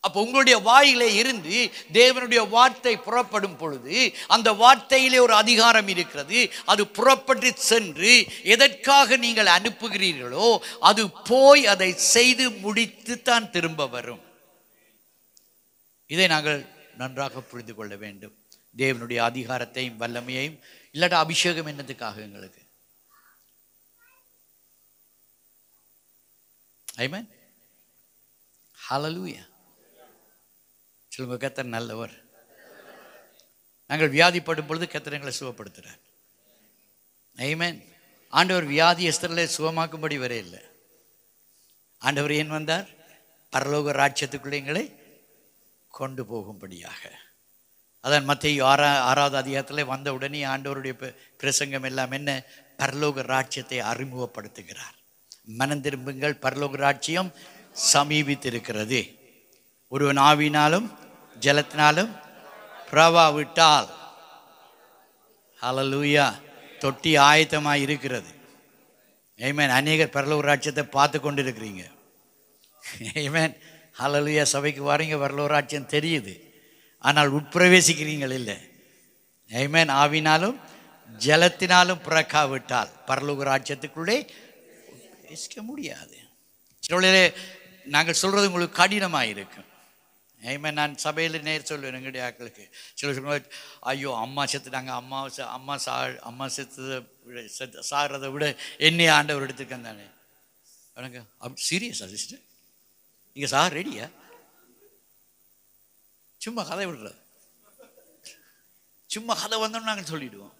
அப்போ உங்களுடைய வாயிலே இருந்து தேவனுடைய வார்த்தை புறப்படும் பொழுது அந்த வார்த்தையிலே ஒரு அதிகாரம் இருக்கிறது. அது புறப்பட்டு சென்று எதற்காக நீங்கள் அனுப்புகிறீர்களோ அது போய் அதை செய்து முடித்து தான் திரும்ப வரும். இதை நாங்கள் நன்றாக புரிந்து கொள்ள வேண்டும். தேவனுடைய அதிகாரத்தையும் வல்லமையையும். இல்லாட்ட அபிஷேகம் என்னதுக்காக எங்களுக்கு? ஆமென், ஹல்லேலூயா. சொல்லுங்க, கர்த்தர் நல்லவர். நாங்கள் வியாதிப்படும் பொழுது கர்த்தர் எங்களை சுகப்படுத்துகிறார். ஆமென். ஆண்டவர் வியாதியஸ்தர்களை சுகமாக்கும்படி வர இல்லை. ஆண்டவர் ஏன் வந்தார்? பரலோக ராஜ்யத்துக்குள்ளே எங்களை கொண்டு போகும்படியாக. அதான் மத்தேயு 6வது அதிகாரத்தில் வந்த உடனே ஆண்டவருடைய பிரசங்கம் எல்லாம் என்ன? பரலோக ராஜ்யத்தை அறிமுகப்படுத்துகிறார். மனம் திரும்புங்கள், பரலோக ராஜ்யம் சமீபித்திருக்கிறது. ஒருவன் ஆவினாலும் ஜலத்தினாலும் பிரவாவிட்டால், ஹல்லேலூயா, தொட்டி ஆயத்தமாக இருக்கிறது. ஆமென். அநேகர் பரலோக ராஜ்யத்தை பார்த்து கொண்டு இருக்கிறீங்க. ஆமென், ஹல்லேலூயா. சபைக்கு வாரீங்க, பரலோக ராஜ்யம் தெரியுது, ஆனால் உட்பிரவேசிக்கிறீங்கள் இல்லை. ஆமென். ஆவினாலும் ஜலத்தினாலும் பிறக்காவிட்டால் பரலோக ராஜ்யத்துக்குள்ளே பேசிக்க முடியாது. சில நாங்கள் சொல்றது உங்களுக்கு கடினமாக இருக்கும். ஆமென். நான் சபையில் நேர் சொல்லுவேன் எங்களுடைய ஆட்களுக்கு. சில சொல்லுவாங்க, ஐயோ அம்மா செத்துட்டாங்க, அம்மா செத்து சாகிறத விட என்னைய ஆண்டவர் எடுத்துருக்கேன் தானே. எனக்கு அப்படி சீரியஸா சிஸ்டர்? நீங்கள் சார் ரெடியா? சும்மா கதை விடுறது, சும்மா கதை வந்தோம்னு நாங்கள் சொல்லிடுவோம்.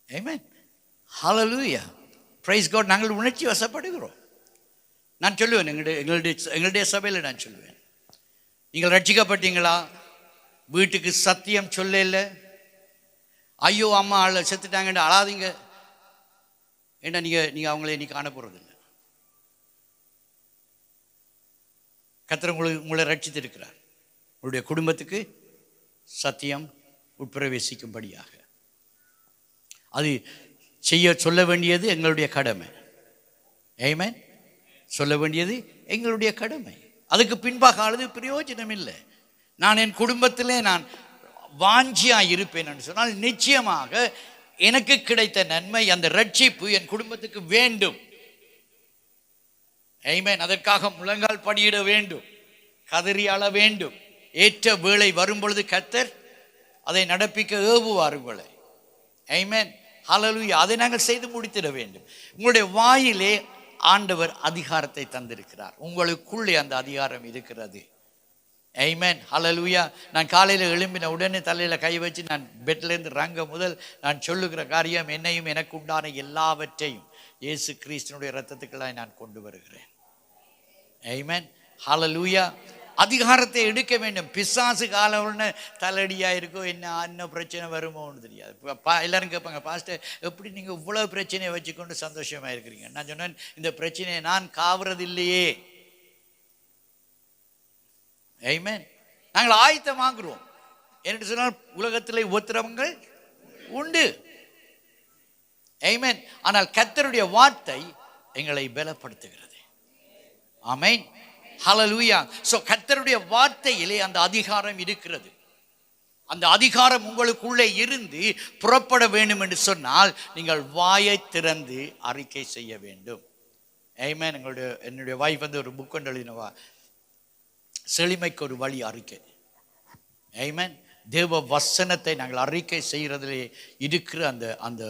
ஆமென், ஹல்லேலூயா, பிரைஸ் காட். நாங்கள் உணர்ச்சி வசப்படுகிறோம். நான் சொல்லுவேன், எங்களுடைய சபையில் நான் சொல்லுவேன், நீங்கள் ரட்சிக்கப்பட்டீங்களா? வீட்டுக்கு சத்தியம் சொல்ல இல்லை. ஐயோ அம்மா செத்துட்டாங்கன்னு அழாதீங்க. ஏன்னா நீங்கள் அவங்கள இன்னைக்கு காண போகிறதில்லை. கர்த்தர் உங்களை ரட்சித்திருக்கிறார். உங்களுடைய குடும்பத்துக்கு சத்தியம் உட்பிரவேசிக்கும்படியாக அது சொல்ல வேண்டியது எங்களுடைய கடமை. ஆமென். சொல்ல வேண்டியது எங்களுடைய கடமை. அதுக்கு பின்பாக ஆனது பிரயோஜனம் இல்லை. நான் என் குடும்பத்திலே நான் வாஞ்சியாக இருப்பேன் என்று சொன்னால் நிச்சயமாக எனக்கு கிடைத்த நன்மை, அந்த ரட்சிப்பு என் குடும்பத்துக்கு வேண்டும். ஆமென். அதற்காக முழங்கால் படியிட வேண்டும், கதறி அழ வேண்டும். ஏற்ற வேளை வரும்பொழுது கர்த்தர் அதை நடப்பிக்க ஏவுவார் உங்களை. ஆமென், ஹல்லேலூயா. அதை நாங்கள் செய்து முடித்திட வேண்டும். உங்களுடைய வாயிலே ஆண்டவர் அதிகாரத்தை தந்திருக்கிறார். உங்களுக்குள்ளே அந்த அதிகாரம் இருக்கிறது. ஆமென். ஹல்லேலூயா. நான் காலையில் எழும்பின உடனே தலையில் கை வச்சு நான் பெட்லேருந்து ரங்க முதல் நான் சொல்லுகிற காரியம், என்னையும் எனக்கு உண்டான எல்லாவற்றையும் இயேசு கிறிஸ்துனுடைய இரத்தத்துக்குள்ளாய் நான் கொண்டு வருகிறேன். ஆமென். ஹல்லேலூயா. அதிகாரத்தை எடுக்க வேண்டும். பிசாசு காலம்னு தலையடியாக இருக்கோ, என்ன பிரச்சனை வருமோன்னு தெரியாது. எல்லாரும் கேட்பாங்க, பாஸ்டர் எப்படி நீங்கள் இவ்வளோ பிரச்சனையை வச்சுக்கொண்டு சந்தோஷமாக இருக்கிறீங்க? நான் சொன்னேன், இந்த பிரச்சனையை நான் காவுறது இல்லையே. ஆமென். நாங்கள் ஆயத்தமாகிறோம். என்று சொன்னால் உலகத்திலே உபத்திரவங்கள் உண்டு. ஆமென். ஆனால் கர்த்தருடைய வார்த்தை எங்களை பலப்படுத்துகிறது. ஆமென். ஹல்லேலூயா. சோ கர்த்தருடைய வார்த்தையிலே அந்த அதிகாரம் இருக்கிறது. அந்த அதிகாரம் உங்களுக்குள்ளே இருந்து புறப்பட வேண்டும் என்று சொன்னால் நீங்கள் வாயை திறந்து அறிக்கை செய்ய வேண்டும். ஆமென். என்னுடைய வைஃப் ஒரு புக் கொண்டு எழுதினவா, செழுமைக்கு ஒரு வழி அறிக்கை. ஆமென். தேவ வசனத்தை நாங்கள் அறிக்கை செய்கிறதிலே இருக்கிற அந்த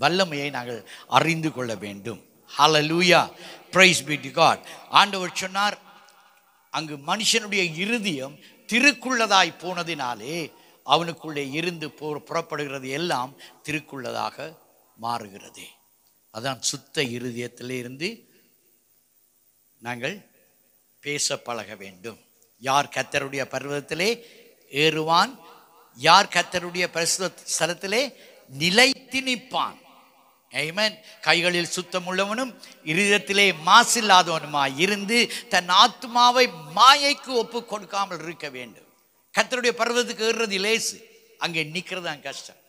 வல்லமையை நாங்கள் அறிந்து கொள்ள வேண்டும். Hallelujah. Praise be to God. ஆண்டவர் சொன்னார், அங்கு மனுஷனுடைய இருதயம் திருக்குள்ளதாய் போனதினாலே அவனுக்குள்ளே இருந்து புறப்படுகிறது எல்லாம் திருக்குள்ளதாக மாறுகிறது. அதான் சுத்த இருதயத்திலே இருந்து நாங்கள் பேச பழக வேண்டும். யார் கர்த்தருடைய பர்வதத்திலே ஏறுவான், யார் கர்த்தருடைய பரிசுத்த ஸ்தலத்திலே நிலைத்து நிற்பான். ஆமென். கைகளில் சுத்தமுள்ளவனும் இருதயத்திலே மாசில்லாதவனுமாய் இருந்து தன் ஆத்துமாவை மாயைக்கு ஒப்பு கொடுக்காமல் இருக்க வேண்டும். கர்த்தருடைய பர்வதத்துக்கு ஏறுறது லேசு, அங்கே நிற்கிறது தான் கஷ்டம்.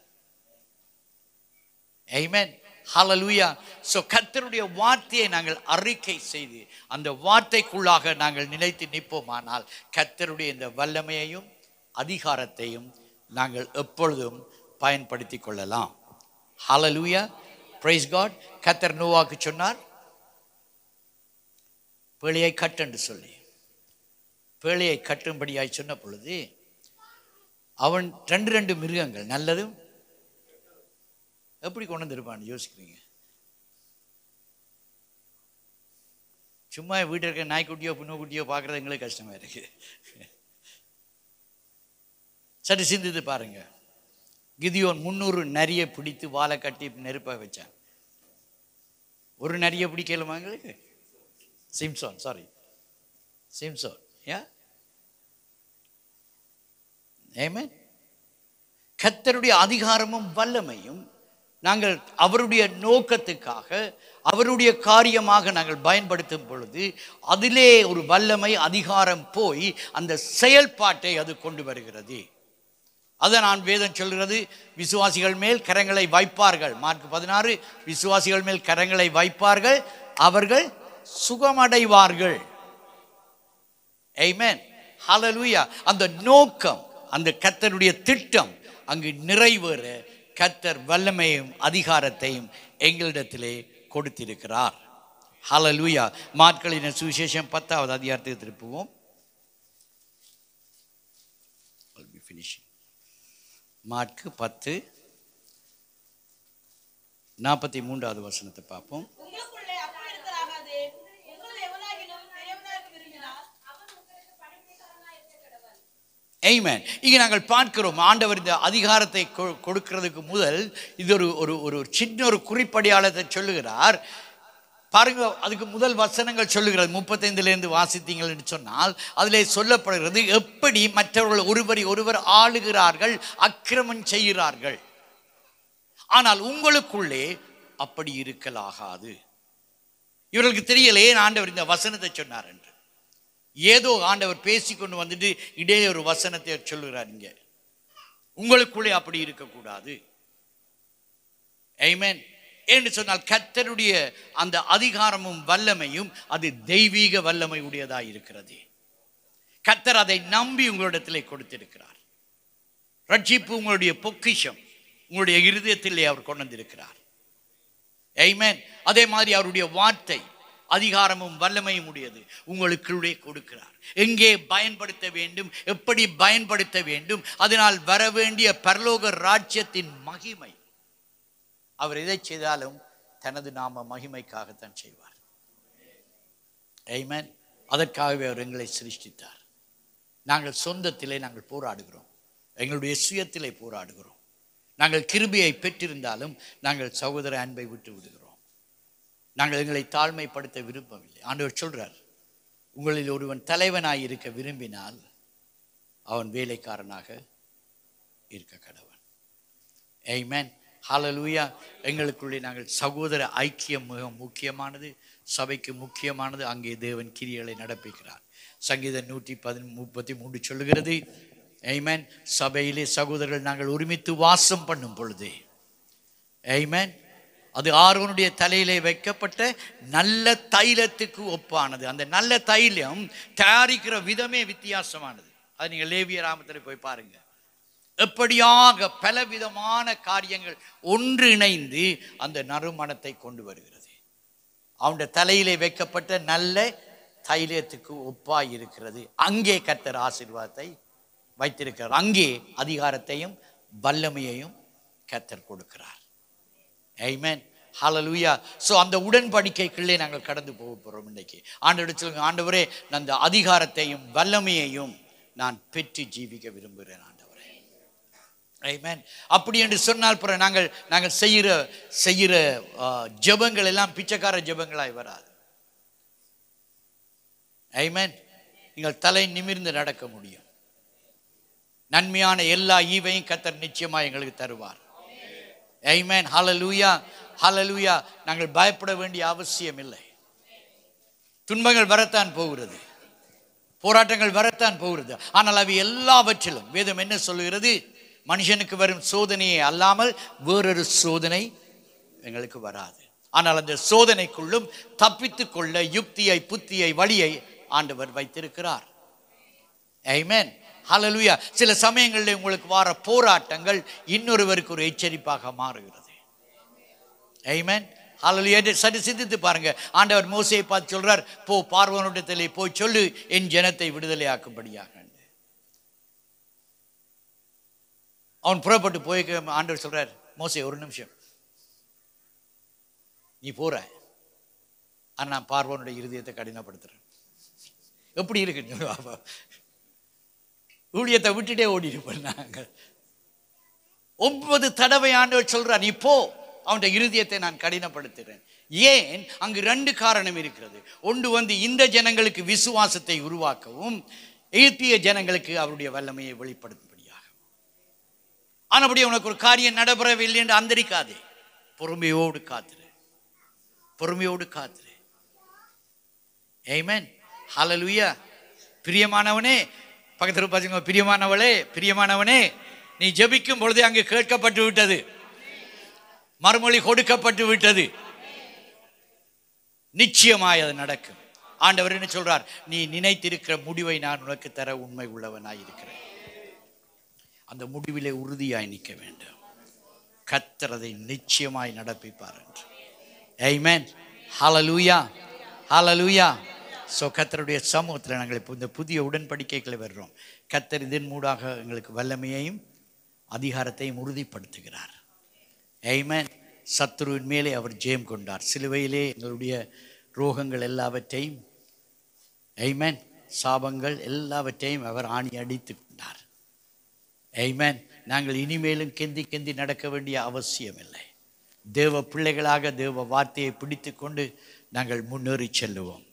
ஆமென். ஹல்லேலூயா. சோ கர்த்தருடைய வார்த்தையை நாங்கள் அறிக்கை செய்து அந்த வார்த்தைக்குள்ளாக நாங்கள் நிலைத்து நிற்போமானால் கர்த்தருடைய இந்த வல்லமையையும் அதிகாரத்தையும் நாங்கள் எப்பொழுதும் பயன்படுத்தி கொள்ளலாம். ஹல்லேலூயா. Praise God. கர்த்தர் நோவாக்கு சொன்னார், பேழையை கட்டு என்று சொல்லி. பேழையை கட்டும்படியாய் சொன்ன பொழுது அவன் ரெண்டு மிருகங்கள், நல்லதும் எப்படி கொண்டு வந்திருப்பான்னு யோசிக்கிறீங்க? சும்மா வீட்டில் இருக்க நாய்க்குட்டியோ புண்ணுக்குட்டியோ பார்க்குறது எங்களுக்கு கஷ்டமாக இருக்கு. சரி சிந்தித்து பாருங்க. கிதியோன் 300 நரியை பிடித்து வாழை கட்டி நெருப்ப வச்சான். ஒரு நரியை பிடிக்கலுமா எங்களுக்கு? சிம்சோன் ஆமென். கர்த்தருடைய அதிகாரமும் வல்லமையும் நாங்கள் அவருடைய நோக்கத்துக்காக அவருடைய காரியமாக நாங்கள் பயன்படுத்தும் பொழுது அதிலே ஒரு வல்லமை அதிகாரம் போய் அந்த செயல்பாட்டை அது கொண்டு வருகிறது. அதை நான் வேதம் சொல்கிறது, விசுவாசிகள் மேல் கரங்களை வைப்பார்கள். மார்க் 16, விசுவாசிகள் மேல் கரங்களை வைப்பார்கள், அவர்கள் சுகமடைவார்கள். ஆமென். ஹல்லேலூயா. அந்த நோக்கம், அந்த கர்த்தருடைய திட்டம் அங்கு நிறைவேற கர்த்தர் வல்லமையும் அதிகாரத்தையும் எங்களிடத்திலே கொடுத்திருக்கிறார். ஹல்லேலூயா. மார்க்களின் சுவிசேஷம் 10வது அதிகாரத்துக்கு திருப்புவோம். மார்க்கு 10:43 வசனத்தை பார்ப்போம். ஆமென். இங்கே நாங்கள் பார்க்கிறோம், ஆண்டவர் இந்த அதிகாரத்தை கொடுக்கிறதுக்கு முதல் இது ஒரு சின்ன ஒரு குறிப்படையாளத்தை சொல்லுகிறார். பாருங்க, அதுக்கு முதல் வசனங்கள் சொல்லுகிறது. 35 வாசித்தீங்கள் என்று சொன்னால் அதிலே சொல்லப்படுகிறது, எப்படி மற்றவர்கள் ஒருவர் ஆளுகிறார்கள், அக்கிரமம் செய்கிறார்கள். ஆனால் உங்களுக்குள்ளே அப்படி இருக்கலாகாது. இவர்களுக்கு தெரியலையே ஆண்டவர் இந்த வசனத்தை சொன்னார் என்று. ஏதோ ஆண்டவர் பேசிக்கொண்டு வந்துட்டு இடையே ஒரு வசனத்தை சொல்லுகிறார். இங்க உங்களுக்குள்ளே அப்படி இருக்கக்கூடாது. ஆமென். என்று சொன்னால் கர்த்தருடைய அந்த அதிகாரமும் வல்லமையும் அது தெய்வீக வல்லமை உடையதாக இருக்கிறது. கர்த்தர் அதை நம்பி உங்களிடத்திலே கொடுத்திருக்கிறார். ரட்சிப்பு உங்களுடைய பொக்கிஷம் உங்களுடைய இருதயத்திலே அவர் கொண்டு வந்திருக்கிறார். ஆமென். அதே மாதிரி அவருடைய வார்த்தை அதிகாரமும் வல்லமையும் உடையது உங்களுக்குள்ளே கொடுக்கிறார். எங்கே பயன்படுத்த வேண்டும், எப்படி பயன்படுத்த வேண்டும், அதனால் வர வேண்டிய பரலோக ராஜ்யத்தின் மகிமை, அவர் எதை செய்தாலும் தனது நாம மகிமைக்காகத்தான் செய்வார். ஆமென். அதற்காகவே அவர் எங்களை சிருஷ்டித்தார். நாங்கள் சொந்தத்திலே நாங்கள் போராடுகிறோம், எங்களுடைய சுயத்திலே போராடுகிறோம். நாங்கள் கிருபையை பெற்றிருந்தாலும் நாங்கள் சகோதர அன்பை விட்டு விடுகிறோம். நாங்கள் எங்களை தாழ்மைப்படுத்த விரும்பவில்லை. ஆண்டவர் சொல்றார், உங்களில் ஒருவன் தலைவனாய் இருக்க விரும்பினால் அவன் வேலைக்காரனாக இருக்க கடவன். ஆமென், ஹல்லேலூயா. எங்களுக்குள்ளே நாங்கள் சகோதர ஐக்கியம் மிக முக்கியமானது, சபைக்கு முக்கியமானது. அங்கே தேவன் கிரியைகளை நடப்பிக்கிறார். சங்கீதம் 133 சொல்லுகிறது, ஆமென், சபையிலே சகோதரர்கள் நாங்கள் ஒருமித்து வாசம் பண்ணும் பொழுது, ஆமென், அது ஆரோனுடைய தலையிலே வைக்கப்பட்ட நல்ல தைலத்துக்கு ஒப்பானது. அந்த நல்ல தைலம் தயாரிக்கிற விதமே வித்தியாசமானது. அது நீங்கள் லேவியராமத்தில் போய் பாருங்க. எப்படியாக பலவிதமான காரியங்கள் ஒன்றிணைந்து அந்த நறுமணத்தை கொண்டு வருகிறது. அவனுடைய தலையிலே வைக்கப்பட்ட நல்ல தைலத்துக்கு ஒப்பாய் இருக்கிறது. அங்கே கர்த்தர் ஆசீர்வாதத்தை வைத்திருக்கிறார். அங்கே அதிகாரத்தையும் வல்லமையையும் கர்த்தர் கொடுக்கிறார். ஆமென், ஹல்லேலூயா. ஸோ அந்த உடன்படிக்கைக்குள்ளே நாங்கள் கடந்து போக போகிறோம். இன்னைக்கு ஆண்டவரே சொல்லுங்க, ஆண்டவரே, அந்த அதிகாரத்தையும் வல்லமையையும் நான் பெற்று ஜீவிக்க விரும்புகிறேன் ஆண்டவரே. ஆமென். அப்படி என்று சொன்னால் நாங்கள் செய்கிற ஜெபங்கள் எல்லாம் பிச்சைக்கார ஜெபங்களாய் வராது. ஆமென். நீங்கள் தலை நிமிர்ந்து நடக்க முடியும். நன்மையான எல்லா ஈவையும் கர்த்தர் நிச்சயமாக எங்களுக்கு தருவார். ஆமென், ஹல்லேலூயா, ஹல்லேலூயா. நாங்கள் பயப்பட வேண்டிய அவசியம் இல்லை. துன்பங்கள் வரத்தான் போகிறது, போராட்டங்கள் வரத்தான் போகிறது. ஆனால் அவை எல்லாவற்றிலும் வேதம் என்ன சொல்லுகிறது? மனுஷனுக்கு வரும் சோதனையை அல்லாமல் வேறொரு சோதனை எங்களுக்கு வராது. ஆனால் அந்த சோதனைக்குள்ளும் தப்பித்துக் கொள்ள யுக்தியை, புத்தியை, வழியை ஆண்டவர் வைத்திருக்கிறார். ஆமென், ஹல்லேலூயா. சில சமயங்களில் உங்களுக்கு வர போராட்டங்கள் இன்னொருவருக்கு ஒரு எச்சரிப்பாக மாறுகிறது. ஆமென், ஹல்லேலூயா. சரி சிந்தித்து பாருங்க. ஆண்டவர் மோசேயை பார்த்து சொல்றார், போ பார்வோனிடத்திலே போய் சொல்லு, என் ஜனத்தை விடுதலையாக்கும்படியாக. அவன் புறப்பட்டு போய் ஆண்டவர் சொல்றார், மோசே ஒரு நிமிஷம், நீ போற, ஆனா நான் பார்வோனுடைய இருதயத்தை கடினப்படுத்துறேன். எப்படி இருக்கு? ஊழியத்தை விட்டுட்டே ஓடி இருப்பேன். நாங்கள் 9 தடவை ஆண்டவர் சொல்றார், நீ போ, அவனுடைய இருதயத்தை நான் கடினப்படுத்துகிறேன். ஏன்? அங்கு 2 காரணம் இருக்கிறது. ஒன்று இந்த ஜனங்களுக்கு விசுவாசத்தை உருவாக்கவும், எகிப்திய ஜனங்களுக்கு அவருடைய வல்லமையை வெளிப்படுத்தும்படியாக. ஆனபடி உனக்கு ஒரு காரியம் நடைபெறவில்லை என்று அந்தரிக்காதே, பொறுமையோடு காத்துரு, பொறுமையோடு காத்துரு. ஆமென், ஹல்லேலூயா. பிரியமானவனே, பக்கத்தில் பாத்தீங்க, பிரியமானவளே, பிரியமானவனே, நீ ஜெபிக்கும் பொழுது அங்கு கேட்கப்பட்டு விட்டது, மறுமொழி கொடுக்கப்பட்டு விட்டது. நிச்சயமாய் அது நடக்கும். ஆண்டவர் என்ன சொல்றார்? நீ நினைத்திருக்கிற முடிவை நான் உனக்கு தர உண்மை உள்ளவனாய் இருக்கிறேன். அந்த முடிவிலே உறுதியாய் நிற்க வேண்டும். கர்த்தர் அதை நிச்சயமாய் நடப்பிப்பார் என்று. ஆமென், ஹல்லேலூயா, ஹல்லேலூயா. ஸோ கர்த்தருடைய சமூகத்தில் நாங்கள் இப்போ இந்த புதிய உடன்படிக்கைகளை வர்றோம். கர்த்தர் இதன் மூடாக எங்களுக்கு வல்லமையையும் அதிகாரத்தையும் உறுதிப்படுத்துகிறார். ஆமென். சத்துருவின் மேலே அவர் ஜெயம் கொண்டார். சிலுவையிலே எங்களுடைய ரோகங்கள் எல்லாவற்றையும், ஆமென், சாபங்கள் எல்லாவற்றையும் அவர் ஆணி அடித்து கொண்டார். ஆமென். நாங்கள் இனிமேலும் கெந்தி கெந்தி நடக்க வேண்டிய அவசியம் இல்லை. தேவ பிள்ளைகளாக தேவ வார்த்தையை பிடித்து கொண்டு நாங்கள் முன்னேறி செல்லுவோம்.